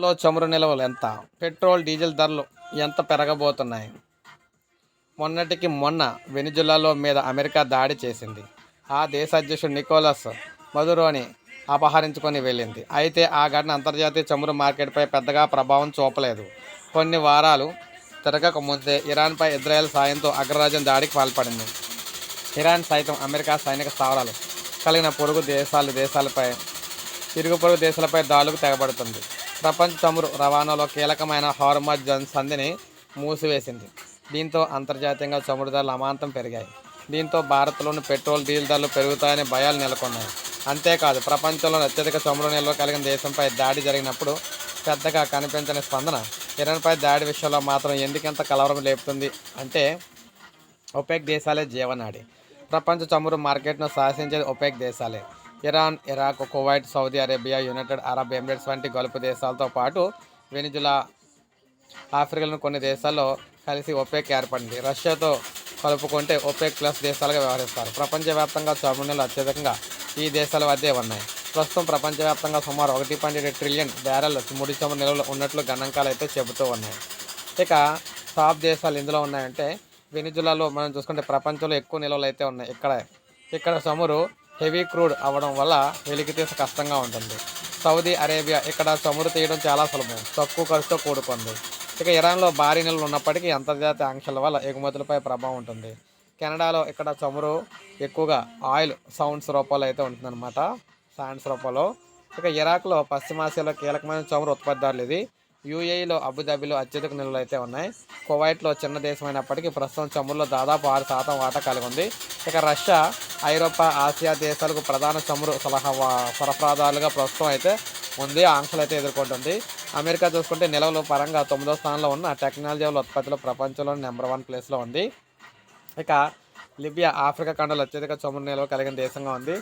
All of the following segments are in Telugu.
లో చమురు నిల్వలు ఎంత? పెట్రోల్, డీజిల్ ధరలు ఎంత పెరగబోతున్నాయి? మొన్నటికి మొన్న వెనిజులాలో మీద అమెరికా దాడి చేసింది. ఆ దేశ అధ్యక్షుడు నికోలస్ మదురోని అపహరించుకొని వెళ్ళింది. అయితే ఆ ఘటన అంతర్జాతీయ చమురు మార్కెట్పై పెద్దగా ప్రభావం చూపలేదు. కొన్ని వారాలు తిరగక ముందే ఇరాన్పై ఇజ్రాయెల్ సాయంతో అగ్రరాజ్యం దాడికి పాల్పడింది. ఇరాన్ సైతం అమెరికా సైనిక స్థావరాలు కలిగిన ఇరుగు పొరుగు దేశాలపై దాడులకు తెగబడుతుంది. ప్రపంచ చమురు రవాణాలో కీలకమైన హార్మజ్ సంధిని మూసివేసింది. దీంతో అంతర్జాతీయంగా చమురు ధరలు అమాంతం పెరిగాయి. దీంతో భారత్లోని పెట్రోల్, డీజిల్ ధరలు పెరుగుతాయనే భయాలు నెలకొన్నాయి. అంతేకాదు, ప్రపంచంలో అత్యధిక చమురు నిల్వ కలిగిన దేశంపై దాడి జరిగినప్పుడు పెద్దగా కనిపించని స్పందన ఇరాన్పై దాడి విషయంలో మాత్రం ఎందుకంత కలవరం లేపుతుంది అంటే ఒపెక్ దేశాలే జీవనాడి. ప్రపంచ చమురు మార్కెట్ను శాసించేది ఒపెక్ దేశాలే. Iran, Iraq, Kuwait, Saudi Arabia, United Arab Emirates వంటి గల్ఫ్ దేశాలతో పాటు వెనిజులా, ఆఫ్రికాలోని కొన్ని దేశాల్లో కలిసి ఒపెక్ ఏర్పడింది. రష్యాతో కలుపుకుంటే ఒపెక్ ప్లస్ దేశాలుగా వ్యవహరిస్తారు. ప్రపంచవ్యాప్తంగా చమురు నిల్వలు అత్యధికంగా ఈ దేశాల వద్దే ఉన్నాయి. ప్రస్తుతం ప్రపంచవ్యాప్తంగా సుమారు 1.7 ట్రిలియన్ బ్యారెల్ ముడి చమురు నిల్వలు ఉన్నట్లు గణాంకాలు అయితే చెబుతూ ఉన్నాయి. ఇక టాప్ దేశాలు ఇందులో ఉన్నాయంటే వెనిజులాలో మనం చూసుకుంటే ప్రపంచంలో ఎక్కువ నిల్వలు అయితే ఉన్నాయి. ఇక్కడ చమురు హెవీ క్రూడ్ అవ్వడం వల్ల వెలికితీస కష్టంగా ఉంటుంది. సౌదీ అరేబియా, ఇక్కడ చమురు తీయడం చాలా సులభం, తక్కువ ఖర్చుతో కూడుకుంది. ఇక ఇరాన్లో భారీ నిల్వలు ఉన్నప్పటికీ అంతర్జాతీయ ఆంక్షల వల్ల ఎగుమతులపై ప్రభావం ఉంటుంది. కెనడాలో ఇక్కడ చమురు ఎక్కువగా ఆయిల్ సౌండ్స్ రూపంలో అయితే ఉంటుందన్నమాట, శాండ్స్ రూపంలో. ఇక ఇరాక్లో, పశ్చిమాసియాలో కీలకమైన చమురు ఉత్పత్తిదారులు ఇది. యూఏఈలో, అబుదాబిలో అత్యధిక నిల్వలు అయితే ఉన్నాయి. కువైట్లో చిన్న దేశమైనప్పటికీ ప్రస్తుతం చమురులో దాదాపు 6% వాటా కలిగి ఉంది. ఇక రష్యా, ఐరోపా, ఆసియా దేశాలకు ప్రధాన చమురు సరఫరాదారులుగా ప్రస్తుతం అయితే ఉంది. ఆంక్షలు అయితే ఎదుర్కొంటుంది. అమెరికా చూసుకుంటే నిల్వల పరంగా 9వ స్థానంలో ఉన్న టెక్నాలజీ ఉత్పత్తిలో ప్రపంచంలో నెంబర్ 1 ప్లేస్లో ఉంది. ఇక లిబియా, ఆఫ్రికా ఖండంలో అత్యధిక చమురు నిల్వ కలిగిన దేశంగా ఉంది.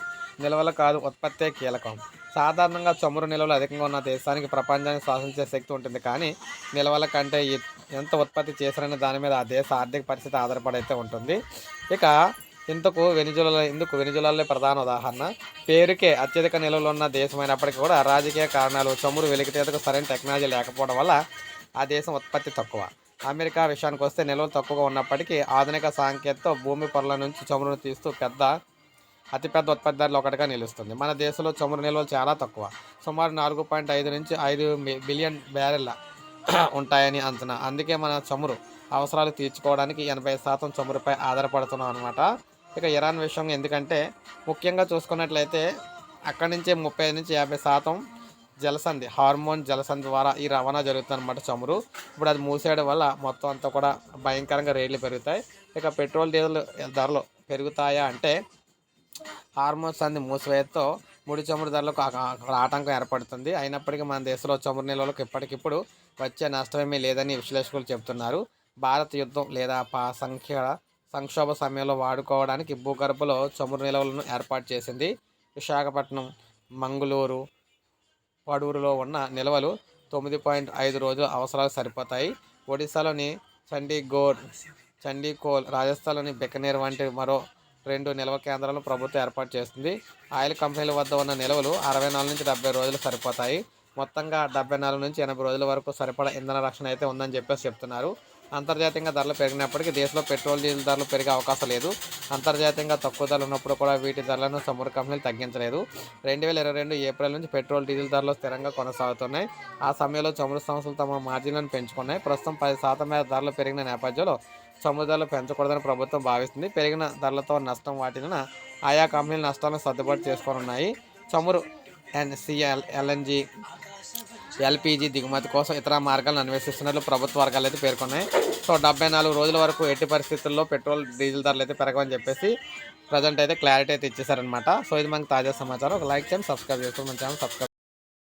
నిల్వలు కాదు, ఉత్పత్తే కీలకం. సాధారణంగా చమురు నిల్వలు అధికంగా ఉన్న దేశానికి ప్రపంచాన్ని శాసించే శక్తి ఉంటుంది. కానీ నిల్వల కంటే ఎంత ఉత్పత్తి చేశారనే దాని మీద ఆ దేశ ఆర్థిక పరిస్థితి ఆధారపడి అయితే ఉంటుంది. ఇక ఇందుకు వెనిజులాలో ప్రధాన ఉదాహరణ. పేరుకే అత్యధిక నిల్వలు ఉన్న దేశమైనప్పటికీ కూడా రాజకీయ కారణాలు, చమురు వెలికితీతకు సరైన టెక్నాలజీ లేకపోవడం వల్ల ఆ దేశం ఉత్పత్తి తక్కువ. అమెరికా విషయానికి వస్తే నిల్వలు తక్కువగా ఉన్నప్పటికీ ఆధునిక సాంకేతికతో భూమి పొరల నుంచి చమురును తీస్తూ అతిపెద్ద ఉత్పత్తిదారులు ఒకటిగా నిలుస్తుంది. మన దేశంలో చమురు నిల్వలు చాలా తక్కువ, సుమారు 4.5 నుంచి 5 బిలియన్ బ్యారెల్ల ఉంటాయని అంచనా. అందుకే మన చమురు అవసరాలు తీర్చుకోవడానికి 80% చమురుపై ఆధారపడుతున్నాం అనమాట. ఇక ఇరాన్ విషయం ఎందుకంటే ముఖ్యంగా చూసుకున్నట్లయితే అక్కడి నుంచే 35 నుంచి 50% హార్మోన్ జలసంధి ద్వారా ఈ రవాణా జరుగుతుంది అనమాట చమురు. ఇప్పుడు అది మూసేయడం వల్ల మొత్తం అంతా కూడా భయంకరంగా రేట్లు పెరుగుతాయి. ఇక పెట్రోల్, డీజిల్ ధరలు పెరుగుతాయా అంటే హార్మోన్ సంధి మూసివేయడంతో ముడి చమురు ధరలకు ఆటంకం ఏర్పడుతుంది. అయినప్పటికీ మన దేశంలో చమురు నిల్వలకు ఇప్పటికిప్పుడు వచ్చే నష్టమేమీ లేదని విశ్లేషకులు చెబుతున్నారు. భారత్ యుద్ధం లేదా సంక్షోభ సమయంలో వాడుకోవడానికి భూగర్భంలో చమురు నిల్వలను ఏర్పాటు చేసింది. విశాఖపట్నం, మంగళూరు, పడూరులో ఉన్న నిల్వలు 9.5 రోజుల అవసరాలు సరిపోతాయి. ఒడిశాలోని చండీకోల్, రాజస్థాన్లోని బికనేర్ వంటి మరో 2 నిల్వ కేంద్రాలను ప్రభుత్వం ఏర్పాటు చేస్తుంది. ఆయిల్ కంపెనీల వద్ద ఉన్న నిల్వలు 64 నుంచి 70 రోజులు సరిపోతాయి. మొత్తంగా 74 నుంచి 80 రోజుల వరకు సరిపడా ఇంధన రక్షణ అయితే ఉందని చెప్తున్నారు. అంతర్జాతీయంగా ధరలు పెరిగినప్పటికీ దేశంలో పెట్రోల్, డీజిల్ ధరలు పెరిగే అవకాశం లేదు. అంతర్జాతీయంగా తక్కువ ధరలు ఉన్నప్పుడు కూడా వీటి ధరలను చమురు కంపెనీలు తగ్గించలేదు. 2022 ఏప్రిల్ నుంచి పెట్రోల్, డీజిల్ ధరలు స్థిరంగా కొనసాగుతున్నాయి. ఆ సమయంలో చమురు సంస్థలు తమ మార్జిన్లను పెంచుకున్నాయి. ప్రస్తుతం 10% మేర ధరలు పెరిగిన నేపథ్యంలో చమురు ధరలు పెంచకూడదని ప్రభుత్వం భావిస్తుంది. పెరిగిన ధరలతో నష్టం వాటిన ఆయా కంపెనీలు నష్టాలను సర్దుబాటు చేసుకోనున్నాయి. చమురు, ఎల్ఎన్జీ, ఎల్పీజీ దిగుమతి కోసం ఇతర మార్గాలను అన్వేషిస్తున్నట్లు ప్రభుత్వ వర్గాలు అయితే పేర్కొన్నాయి. సో 74 రోజుల వరకు ఎట్టి పరిస్థితుల్లో పెట్రోల్, డీజిల్ ధరలు అయితే పెరగవని చెప్పేసి ప్రజెంట్ అయితే క్లారిటీ అయితే ఇచ్చేసారనమాట. సో ఇది మనకు తాజా సమాచారం. ఒక లైక్ చేయండి, సబ్స్క్రైబ్ చేసుకోండి, మన ఛానల్ సబ్స్క్రైబ్